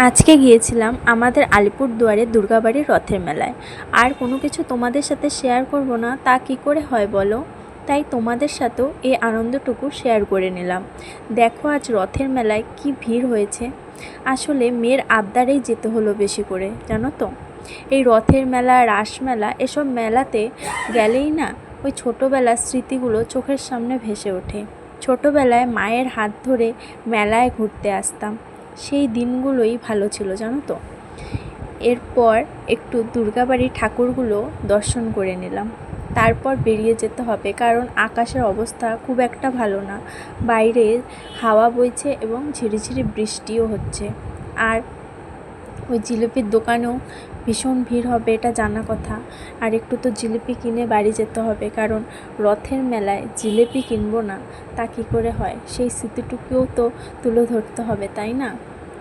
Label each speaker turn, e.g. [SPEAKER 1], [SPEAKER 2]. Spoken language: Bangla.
[SPEAKER 1] আজকে গিয়েছিলাম আমাদের আলিপুরদুয়ারে দুর্গাবাড়ির রথের মেলায়। আর কোনো কিছু তোমাদের সাথে শেয়ার করব না তা কি করে হয় বলো? তাই তোমাদের সাথেও এই আনন্দটুকু শেয়ার করে নিলাম। দেখো আজ রথের মেলায় কি ভিড় হয়েছে। আসলে মেয়ের আবদারেই যেতে হলো বেশি করে, জানো তো। এই রথের মেলা, রাসমেলা, এসব মেলাতে গেলেই না ওই ছোটোবেলার স্মৃতিগুলো চোখের সামনে ভেসে ওঠে। ছোটোবেলায় মায়ের হাত ধরে মেলায় ঘুরতে আসতাম, সেই দিনগুলোই ভালো ছিল, জানো তো। এরপর একটু দুর্গাবাড়ির ঠাকুরগুলো দর্শন করে নিলাম, তারপর বেরিয়ে যেতে হবে, কারণ আকাশের অবস্থা খুব একটা ভালো না। বাইরে হাওয়া বইছে এবং ঝিরিঝিরি বৃষ্টিও হচ্ছে। আর ওই জিলিপির দোকানেও ভীষণ ভিড় হবে, এটা জানা কথা। আর একটু তো জিলিপি কিনে বাড়ি যেতে হবে, কারণ রথের মেলায় জিলিপি কিনবো না তা কী করে হয়, সেই স্মৃতিটুকুও তো তুলে ধরতে হবে, তাই না।